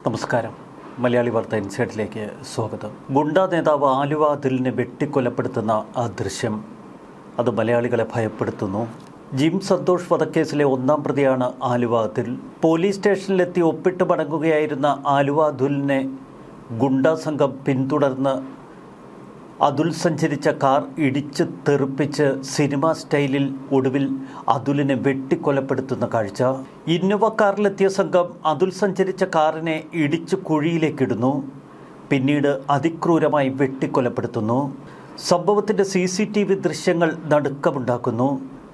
നമസ്കാരം. മലയാളി വാർത്ത ഇൻസൈഡിലേക്ക് സ്വാഗതം. ഗുണ്ടാ നേതാവ് ആലുവ അതുലിനെ വെട്ടിക്കൊലപ്പെടുത്തുന്ന ആ ദൃശ്യം അത് മലയാളികളെ ഭയപ്പെടുത്തുന്നു. ജിം സന്തോഷ് വധക്കേസിലെ ഒന്നാം പ്രതിയാണ് ആലുവ അതുൽ. പോലീസ് സ്റ്റേഷനിലെത്തി ഒപ്പിട്ട് മടങ്ങുകയായിരുന്ന ആലുവ അതുലിനെ ഗുണ്ടാ സംഘം പിന്തുടർന്ന് അതുൽ സഞ്ചരിച്ച കാർ ഇടിച്ച് തെറിപ്പിച്ച് സിനിമ സ്റ്റൈലിൽ ഒടുവിൽ അതുലിനെ വെട്ടിക്കൊലപ്പെടുത്തുന്ന കാഴ്ച. ഇന്നോവ കാറിലെത്തിയ സംഘം അതുൽ സഞ്ചരിച്ച കാറിനെ ഇടിച്ച് കുഴിയിലേക്കിടുന്നു. പിന്നീട് അതിക്രൂരമായി വെട്ടിക്കൊലപ്പെടുത്തുന്നു. സംഭവത്തിൻ്റെ CCTV ദൃശ്യങ്ങൾ നടുക്കമുണ്ടാക്കുന്നു.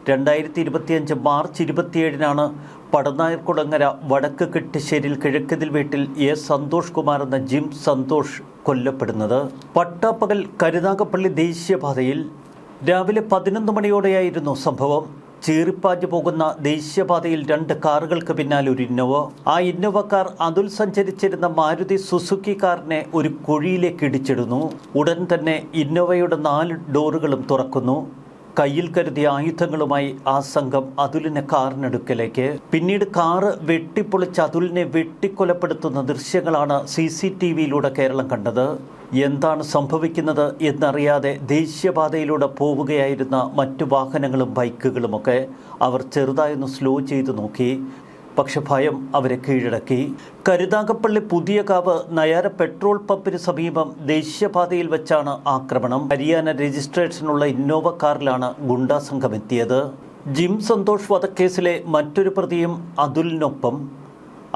2025 മാർച്ച് 27-നാണ് പടനായർകുളങ്ങര വടക്ക് കെട്ടിശ്ശേരിയിൽ കിഴക്കതിൽ വീട്ടിൽ സന്തോഷ് കുമാർ എന്ന ജിം സന്തോഷ് കൊല്ലപ്പെടുന്നത്. പട്ടാപ്പകൽ കരുനാഗപ്പള്ളി ദേശീയപാതയിൽ രാവിലെ 11 മണിയോടെയായിരുന്നു സംഭവം. ചീറിപ്പാഞ്ഞു പോകുന്ന ദേശീയപാതയിൽ 2 കാറുകൾക്ക് പിന്നാലെ ഒരു ഇന്നോവ. ആ ഇന്നോവ കാർ അതുൽ സഞ്ചരിച്ചിരുന്ന മാരുതി സുസുക്കി കാറിനെ ഒരു കുഴിയിലേക്ക് ഇടിച്ചിടുന്നു. ഉടൻ തന്നെ ഇന്നോവയുടെ 4 ഡോറുകളും തുറക്കുന്നു. കയ്യിൽ കരുതിയ ആയുധങ്ങളുമായി ആ സംഘം അതുലിനെ കാറിനടുക്കലേക്ക്. പിന്നീട് കാറ് വെട്ടിപ്പൊളിച്ച് അതുലിനെ വെട്ടിക്കൊലപ്പെടുത്തുന്ന ദൃശ്യങ്ങളാണ് CCTVയിലൂടെ കേരളം കണ്ടത്. എന്താണ് സംഭവിക്കുന്നത് എന്നറിയാതെ ദേശീയപാതയിലൂടെ പോവുകയായിരുന്ന മറ്റു വാഹനങ്ങളും ബൈക്കുകളുമൊക്കെ അവർ ചെറുതായൊന്ന് സ്ലോ ചെയ്തു നോക്കി. പക്ഷെ ഭയം അവരെ കീഴടക്കി. കരുനാഗപ്പള്ളി പുതിയകാവ് നയാര പെട്രോൾ പമ്പിന് സമീപം ദേശീയപാതയിൽ വെച്ചാണ് ആക്രമണം. ഹരിയാന രജിസ്ട്രേഷനുള്ള ഇന്നോവ കാറിലാണ് ഗുണ്ടാ സംഘം എത്തിയത്. ജിം സന്തോഷ് വധക്കേസിലെ മറ്റൊരു പ്രതിയും അതുലിനൊപ്പം.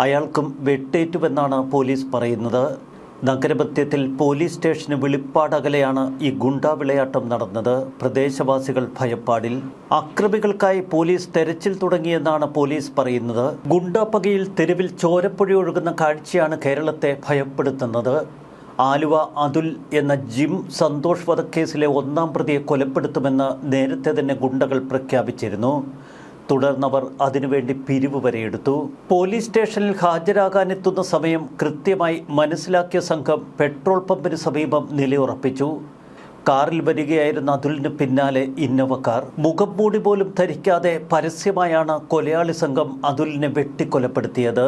അയാൾക്കും വെട്ടേറ്റുവെന്നാണ് പോലീസ് പറയുന്നത്. നഗരമധ്യത്തിൽ പോലീസ് സ്റ്റേഷന് വെളിപ്പാടകലെയാണ് ഈ ഗുണ്ടാ വിളയാട്ടം നടന്നത്. പ്രദേശവാസികൾ ഭയപ്പാടിൽ. അക്രമികൾക്കായി പോലീസ് തെരച്ചിൽ തുടങ്ങിയെന്നാണ് പോലീസ് പറയുന്നത്. ഗുണ്ടാപ്പകയിൽ തെരുവിൽ ചോരപ്പുഴ ഒഴുകുന്ന കാഴ്ചയാണ് കേരളത്തെ ഭയപ്പെടുത്തുന്നത്. ആലുവ അതുൽ എന്ന ജിം സന്തോഷ് വധക്കേസിലെ ഒന്നാം പ്രതിയെ കൊലപ്പെടുത്തുമെന്ന് നേരത്തെ തന്നെ ഗുണ്ടകൾ പ്രഖ്യാപിച്ചിരുന്നു. തുടർന്നവർ അതിനുവേണ്ടി പിരിവ് വരെ എടുത്തു. പോലീസ് സ്റ്റേഷനിൽ ഹാജരാകാനെത്തുന്ന സമയം കൃത്യമായി മനസ്സിലാക്കിയ സംഘം പെട്രോൾ പമ്പിന് സമീപം നിലയുറപ്പിച്ചു. കാറിൽ വരികയായിരുന്ന അതുലിന് പിന്നാലെ ഇന്നോവ കാർ. മുഖം മൂടി പോലും ധരിക്കാതെ പരസ്യമായാണ് കൊലയാളി സംഘം അതുലിനെ വെട്ടിക്കൊലപ്പെടുത്തിയത്.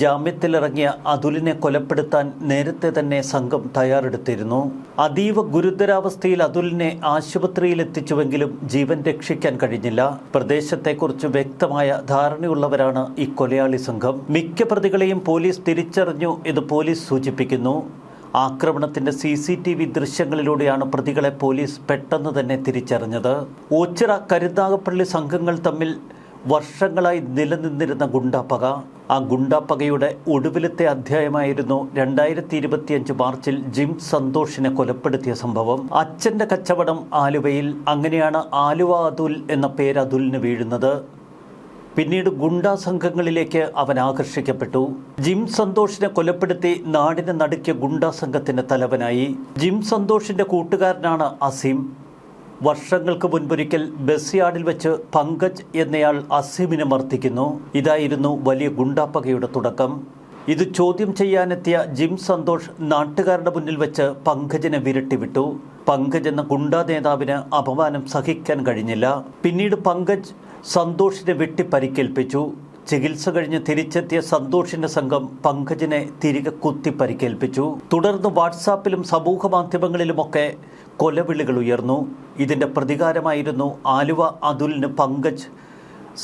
ജാമ്യത്തിലിറങ്ങിയ അതുലിനെ കൊലപ്പെടുത്താൻ നേരത്തെ തന്നെ സംഘം തയ്യാറെടുത്തിരുന്നു. അതീവ ഗുരുതരാവസ്ഥയിൽ അതുലിനെ ആശുപത്രിയിലെത്തിച്ചുവെങ്കിലും ജീവൻ രക്ഷിക്കാൻ കഴിഞ്ഞില്ല. പ്രദേശത്തെക്കുറിച്ച് വ്യക്തമായ ധാരണയുള്ളവരാണ് ഈ കൊലയാളി സംഘം. മിക്ക പ്രതികളെയും പോലീസ് തിരിച്ചറിഞ്ഞു എന്ന് പോലീസ് സൂചിപ്പിക്കുന്നു. ആക്രമണത്തിൻ്റെ CCTV ദൃശ്യങ്ങളിലൂടെയാണ് പ്രതികളെ പോലീസ് പെട്ടെന്ന് തന്നെ തിരിച്ചറിഞ്ഞത്. ഓച്ചിറ കരുനാഗപ്പള്ളി സംഘങ്ങൾ തമ്മിൽ വർഷങ്ങളായി നിലനിന്നിരുന്ന ഗുണ്ടാപ്പക. ആ ഗുണ്ടാപ്പകയുടെ ഒടുവിലത്തെ അധ്യായമായിരുന്നു 2025 മാർച്ചിൽ ജിം സന്തോഷിനെ കൊലപ്പെടുത്തിയ സംഭവം. അച്ഛൻ്റെ കച്ചവടം ആലുവയിൽ. അങ്ങനെയാണ് ആലുവ അതുൽ എന്ന പേര് അതുലിന് വീഴുന്നത്. പിന്നീട് ഗുണ്ടാ സംഘങ്ങളിലേക്ക് അവൻ ആകർഷിക്കപ്പെട്ടു. ജിം സന്തോഷിനെ കൊലപ്പെടുത്തി നാടിനെ നടുക്കിയ ഗുണ്ടാ സംഘത്തിന്റെ തലവനായി. ജിം സന്തോഷിന്റെ കൂട്ടുകാരനാണ് അസീം. വർഷങ്ങൾക്ക് മുൻപൊരിക്കൽ ബസ് യാർഡിൽ വെച്ച് പങ്കജ് എന്നയാൾ അസീമിനെ മർദ്ദിക്കുന്നു. ഇതായിരുന്നു വലിയ ഗുണ്ടാപ്പകയുടെ തുടക്കം. ഇത് ചോദ്യം ചെയ്യാനെത്തിയ ജിം സന്തോഷ് നാട്ടുകാരുടെ മുന്നിൽ വെച്ച് പങ്കജിനെ വിരട്ടിവിട്ടു. പങ്കജ് എന്ന ഗുണ്ടാ നേതാവിന് അപമാനം സഹിക്കാൻ കഴിഞ്ഞില്ല. പിന്നീട് പങ്കജ് സന്തോഷിനെ വെട്ടി പരിക്കേൽപ്പിച്ചു. ചികിത്സ കഴിഞ്ഞ് തിരിച്ചെത്തിയ സന്തോഷിന്റെ സംഘം പങ്കജിനെ തിരികെ കുത്തി പരിക്കേൽപ്പിച്ചു. തുടർന്ന് വാട്സാപ്പിലും സമൂഹ മാധ്യമങ്ങളിലുമൊക്കെ കൊലവിളികൾ ഉയർന്നു. ഇതിൻ്റെ പ്രതികാരമായിരുന്നു ആലുവ അതുലിന് പങ്കജ്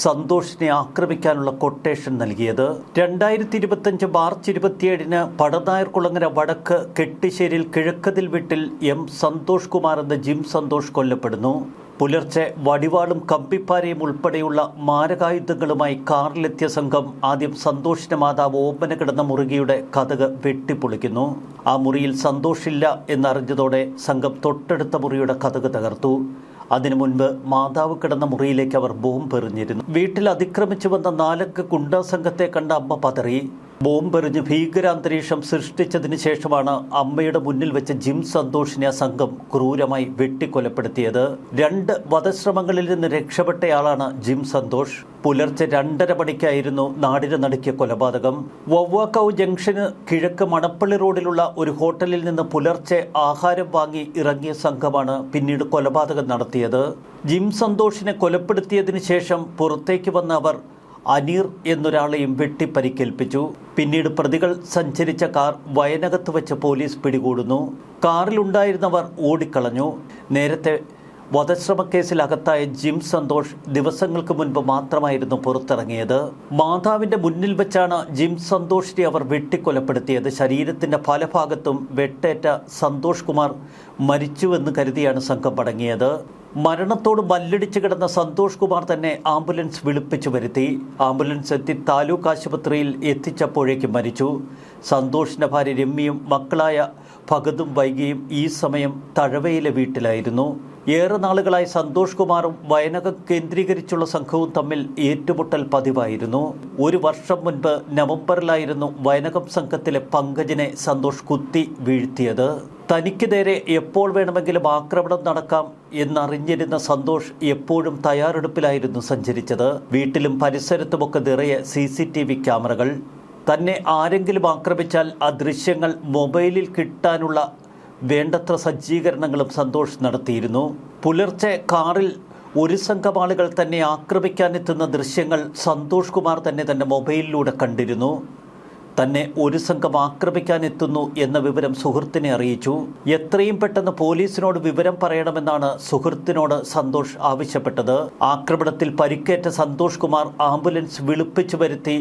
സന്തോഷിനെ ആക്രമിക്കാനുള്ള കൊട്ടേഷൻ നൽകിയത്. 2025 മാർച്ച് 27-ന് പടനായർകുളങ്ങര വടക്ക് കെട്ടിശ്ശേരിയിൽ കിഴക്കതിൽ വീട്ടിൽ സന്തോഷ് കുമാർ എന്ന ജിം സന്തോഷ് കൊല്ലപ്പെടുന്നു. പുലർച്ചെ വടിവാളും കമ്പിപ്പാരയും ഉൾപ്പെടെയുള്ള മാരകായുധങ്ങളുമായി കാറിലെത്തിയ സംഘം ആദ്യം സന്തോഷിന്റെ മാതാവ് ഓപ്പന കിടന്ന മുറിയുടെ കതക് വെട്ടിപ്പൊളിക്കുന്നു. ആ മുറിയിൽ സന്തോഷില്ല എന്നറിഞ്ഞതോടെ സംഘം തൊട്ടടുത്ത മുറിയുടെ കതക് തകർത്തു. അതിനു മുൻപ് മാതാവ് കിടന്ന മുറിയിലേക്ക് അവർ ബോംബെറിഞ്ഞിരുന്നു. വീട്ടിൽ അതിക്രമിച്ചു വന്ന 4 ഗുണ്ടാ സംഘത്തെ കണ്ട അമ്മ പതറി. ബോംബെറിഞ്ഞ് ഭീകരാന്തരീക്ഷം സൃഷ്ടിച്ചതിന് ശേഷമാണ് അമ്മയുടെ മുന്നിൽ വെച്ച് ജിം സന്തോഷിനെ ആ സംഘം ക്രൂരമായി വെട്ടിക്കൊലപ്പെടുത്തിയത്. 2 വധശ്രമങ്ങളിൽ നിന്ന് രക്ഷപ്പെട്ടയാളാണ് ജിം സന്തോഷ്. പുലർച്ചെ 2:30 മണിക്കായിരുന്നു നാടിനെ നടുക്കിയ കൊലപാതകം. വവ്വാക്കാവ് ജംഗ്ഷന് കിഴക്ക് മണപ്പള്ളി റോഡിലുള്ള ഒരു ഹോട്ടലിൽ നിന്ന് പുലർച്ചെ ആഹാരം വാങ്ങി ഇറങ്ങിയ സംഘമാണ് പിന്നീട് കൊലപാതകം നടത്തിയത്. ജിം സന്തോഷിനെ കൊലപ്പെടുത്തിയതിനു ശേഷം പുറത്തേക്ക് വന്ന അവർ അനീർ എന്നൊരാളെയും വെട്ടിപ്പരിക്കേൽപ്പിച്ചു. പിന്നീട് പ്രതികൾ സഞ്ചരിച്ച കാർ വയനകത്ത് വെച്ച് പോലീസ് പിടികൂടുന്നു. കാറിലുണ്ടായിരുന്നവർ ഓടിക്കളഞ്ഞു. നേരത്തെ വധശ്രമക്കേസിൽ അകത്തായ ജിം സന്തോഷ് ദിവസങ്ങൾക്ക് മുൻപ് മാത്രമായിരുന്നു പുറത്തിറങ്ങിയത്. മാതാവിന്റെ മുന്നിൽ വെച്ചാണ് ജിം സന്തോഷിനെ അവർ വെട്ടിക്കൊലപ്പെടുത്തിയത്. ശരീരത്തിന്റെ പല ഭാഗത്തും വെട്ടേറ്റ സന്തോഷ് കുമാർ മരിച്ചുവെന്ന് കരുതിയാണ് സംഘം മടങ്ങിയത്. മരണത്തോട് മല്ലടിച്ച് കിടന്ന സന്തോഷ് കുമാർ തന്നെ ആംബുലൻസ് വിളിപ്പിച്ചു വരുത്തി. ആംബുലൻസ് എത്തി താലൂക്ക് ആശുപത്രിയിൽ എത്തിച്ചപ്പോഴേക്കും മരിച്ചു. സന്തോഷിന്റെ ഭാര്യ രമ്യയും മക്കളായ ഭഗതും വൈകിയും ഈ സമയം തഴവയിലെ വീട്ടിലായിരുന്നു. ഏറെ നാളുകളായി സന്തോഷ് കുമാറും വയനകം കേന്ദ്രീകരിച്ചുള്ള സംഘവും തമ്മിൽ ഏറ്റുമുട്ടൽ പതിവായിരുന്നു. 1 വർഷം മുൻപ് നവംബറിലായിരുന്നു വയനകം സംഘത്തിലെ പങ്കജിനെ സന്തോഷ് കുത്തി വീഴ്ത്തിയത്. തനിക്ക് നേരെ എപ്പോൾ വേണമെങ്കിലും ആക്രമണം നടക്കാം എന്നറിഞ്ഞിരുന്ന സന്തോഷ് എപ്പോഴും തയ്യാറെടുപ്പിലായിരുന്നു സഞ്ചരിച്ചത്. വീട്ടിലും പരിസരത്തുമൊക്കെ നിറയെ CCTV ക്യാമറകൾ. തന്നെ ആരെങ്കിലും ആക്രമിച്ചാൽ ആ ദൃശ്യങ്ങൾ മൊബൈലിൽ കിട്ടാനുള്ള വേണ്ടത്ര സജ്ജീകരണങ്ങളും സന്തോഷ് നടത്തിയിരുന്നു. പുലർച്ചെ കാറിൽ ഒരു സംഘം ആളുകൾ തന്നെ ആക്രമിക്കാനെത്തുന്ന ദൃശ്യങ്ങൾ സന്തോഷ് കുമാർ തന്നെ തൻ്റെ മൊബൈലിലൂടെ കണ്ടിരുന്നു. തന്നെ ഒരു സംഘം ആക്രമിക്കാനെത്തുന്നു എന്ന വിവരം സുഹൃത്തിനെ അറിയിച്ചു. എത്രയും പെട്ടെന്ന് പോലീസിനോട് വിവരം പറയണമെന്നാണ് സുഹൃത്തിനോട് സന്തോഷ് ആവശ്യപ്പെട്ടത്. ആക്രമണത്തിൽ പരിക്കേറ്റ സന്തോഷ് കുമാർ ആംബുലൻസ് വിളിപ്പിച്ചു വരുത്തി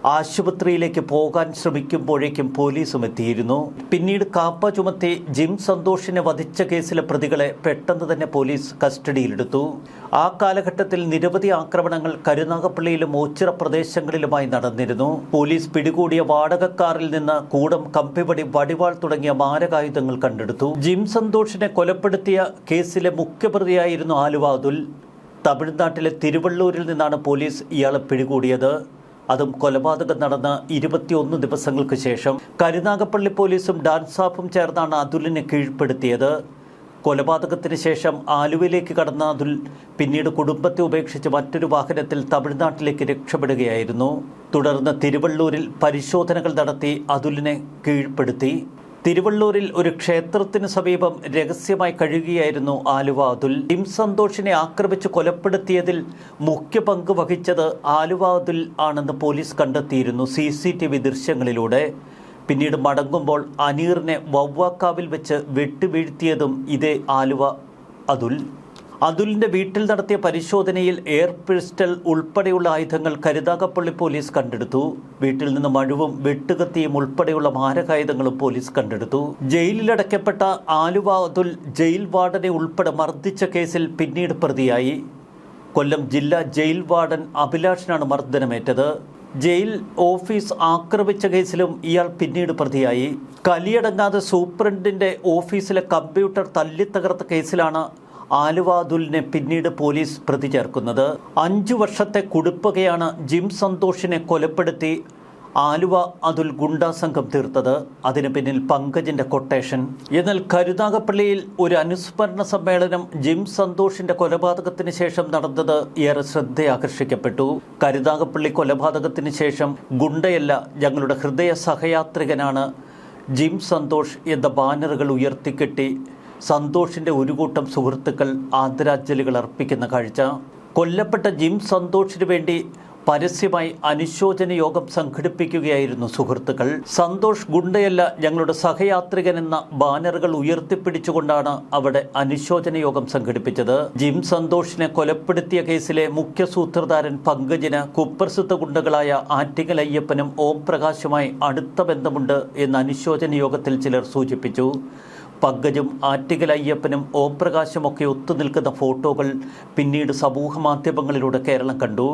ആശുപത്രിയിലേക്ക് പോകാൻ ശ്രമിക്കുമ്പോഴേക്കും പോലീസും എത്തിയിരുന്നു. പിന്നീട് കാപ്പ ചുമത്തി ജിം സന്തോഷിനെ വധിച്ച കേസിലെ പ്രതികളെ പെട്ടെന്ന് തന്നെ പോലീസ് കസ്റ്റഡിയിലെടുത്തു. ആ കാലഘട്ടത്തിൽ നിരവധി ആക്രമണങ്ങൾ കരുനാഗപ്പള്ളിയിലും ഓച്ചിറ പ്രദേശങ്ങളിലുമായി നടന്നിരുന്നു. പോലീസ് പിടികൂടിയ വാടകക്കാരിൽ നിന്ന് കൂടം, കമ്പിവടി, വടിവാൾ തുടങ്ങിയ മാരകായുധങ്ങൾ കണ്ടെടുത്തു. ജിം സന്തോഷിനെ കൊലപ്പെടുത്തിയ കേസിലെ മുഖ്യപ്രതിയായിരുന്നു ആലുവ അതുൽ. തമിഴ്നാട്ടിലെ തിരുവള്ളൂരിൽ നിന്നാണ് പോലീസ് ഇയാളെ പിടികൂടിയത്. അതും കൊലപാതകം നടന്ന 21 ദിവസങ്ങൾക്ക് ശേഷം. കരുനാഗപ്പള്ളി പോലീസും ഡാൻസാഫും ചേർന്നാണ് അതുലിനെ കീഴ്പ്പെടുത്തിയത്. കൊലപാതകത്തിന് ശേഷം ആലുവയിലേക്ക് കടന്ന അതുൽ പിന്നീട് കുടുംബത്തെ ഉപേക്ഷിച്ച് മറ്റൊരു വാഹനത്തിൽ തമിഴ്നാട്ടിലേക്ക് രക്ഷപ്പെടുകയായിരുന്നു. തുടർന്ന് തിരുവള്ളൂരിൽ പരിശോധനകൾ നടത്തി അതുലിനെ കീഴ്പ്പെടുത്തി. തിരുവള്ളൂരിൽ ഒരു ക്ഷേത്രത്തിന് സമീപം രഹസ്യമായി കഴിയുകയായിരുന്നു ആലുവ അതുൽ. ജിം സന്തോഷിനെ ആക്രമിച്ച് കൊലപ്പെടുത്തിയതിൽ മുഖ്യ പങ്ക് വഹിച്ചത് ആലുവ അതുൽ ആണെന്ന് പോലീസ് കണ്ടെത്തിയിരുന്നു CCTV ദൃശ്യങ്ങളിലൂടെ. പിന്നീട് മടങ്ങുമ്പോൾ അനീറിനെ വവ്വാക്കാവിൽ വെച്ച് വെട്ടുവീഴ്ത്തിയതും ഇതേ ആലുവ അതുൽ. അതുലിൻ്റെ വീട്ടിൽ നടത്തിയ പരിശോധനയിൽ എയർ പിസ്റ്റൾ ഉൾപ്പെടെയുള്ള ആയുധങ്ങൾ കരുനാഗപ്പള്ളി പോലീസ് കണ്ടെടുത്തു. വീട്ടിൽ നിന്ന് മഴുവും വെട്ടുകത്തിയും ഉൾപ്പെടെയുള്ള മാരകായുധങ്ങളും പോലീസ് കണ്ടെടുത്തു. ജയിലിലടയ്ക്കപ്പെട്ട ആലുവ അതുൽ ജയിൽ വാർഡനെ ഉൾപ്പെടെ മർദ്ദിച്ച കേസിൽ പിന്നീട് പ്രതിയായി. കൊല്ലം ജില്ലാ ജയിൽ വാർഡൻ അഭിലാഷിനാണ് മർദ്ദനമേറ്റത്. ജയിൽ ഓഫീസ് ആക്രമിച്ച കേസിലും ഇയാൾ പിന്നീട് പ്രതിയായി. കലിയടങ്ങാതെ സൂപ്രണ്ടിൻ്റെ ഓഫീസിലെ കമ്പ്യൂട്ടർ തല്ലിത്തകർത്ത കേസിലാണ് ആലുവ അതുലിനെ പിന്നീട് പോലീസ് പ്രതി ചേർക്കുന്നത്. 5 വർഷത്തെ കുടിപ്പകയാണ് ജിം സന്തോഷിനെ കൊലപ്പെടുത്തി ആലുവ അതുൽ ഗുണ്ടാ സംഘം തീർത്തത്. അതിന് പിന്നിൽ പങ്കജിന്റെ കൊട്ടേഷൻ. എന്നാൽ കരുനാഗപ്പള്ളിയിൽ ഒരു അനുസ്മരണ സമ്മേളനം ജിം സന്തോഷിന്റെ കൊലപാതകത്തിന് ശേഷം നടന്നത് ഏറെ ശ്രദ്ധയാകർഷിക്കപ്പെട്ടു. കരുനാഗപ്പള്ളി കൊലപാതകത്തിന് ശേഷം ഗുണ്ടയല്ല, ഞങ്ങളുടെ ഹൃദയ സഹയാത്രികനാണ് ജിം സന്തോഷ് എന്ന ബാനറുകൾ ഉയർത്തിക്കെട്ടി സന്തോഷിന്റെ ഒരു കൂട്ടം സുഹൃത്തുക്കൾ ആദരാഞ്ജലികൾ അർപ്പിക്കുന്ന കാഴ്ച. കൊല്ലപ്പെട്ട ജിം സന്തോഷിന് വേണ്ടി പരസ്യമായി അനുശോചന യോഗം സംഘടിപ്പിക്കുകയായിരുന്നു സുഹൃത്തുക്കൾ. സന്തോഷ് ഗുണ്ടയല്ല, ഞങ്ങളുടെ സഹയാത്രികൻ എന്ന ബാനറുകൾ ഉയർത്തിപ്പിടിച്ചുകൊണ്ടാണ് അവിടെ അനുശോചന യോഗം സംഘടിപ്പിച്ചത്. ജിം സന്തോഷിനെ കൊലപ്പെടുത്തിയ കേസിലെ മുഖ്യ സൂത്രധാരൻ പങ്കജിന് കുപ്രസിദ്ധ ഗുണ്ടകളായ ആറ്റിങ്ങൽ അയ്യപ്പനും ഓം പ്രകാശുമായി അടുത്ത ബന്ധമുണ്ട് എന്ന് അനുശോചന യോഗത്തിൽ ചിലർ സൂചിപ്പിച്ചു. പങ്കജും ആറ്റിങ്ങൽ അയ്യപ്പനും ഓം പ്രകാശുമൊക്കെ ഒത്തുനിൽക്കുന്ന ഫോട്ടോകൾ പിന്നീട് സമൂഹ മാധ്യമങ്ങളിലൂടെ കേരളം കണ്ടു.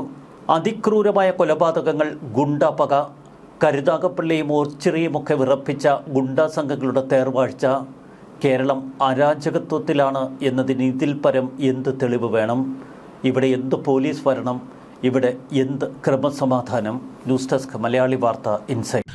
അതിക്രൂരമായ കൊലപാതകങ്ങൾ, ഗുണ്ടാപക, കരുനാഗപ്പള്ളിയും ഓച്ചിറയുമൊക്കെ വിറപ്പിച്ച ഗുണ്ടാ സംഘങ്ങളുടെ തേർവാഴ്ച. കേരളം അരാജകത്വത്തിലാണ് എന്നതിന് ഇതിൽ പരം എന്ത് തെളിവ് വേണം? ഇവിടെ എന്ത് പോലീസ് വരണം? ഇവിടെ എന്ത് ക്രമസമാധാനം? ന്യൂസ് ഡെസ്ക്, മലയാളി വാർത്ത, ഇൻസൈറ്റ്.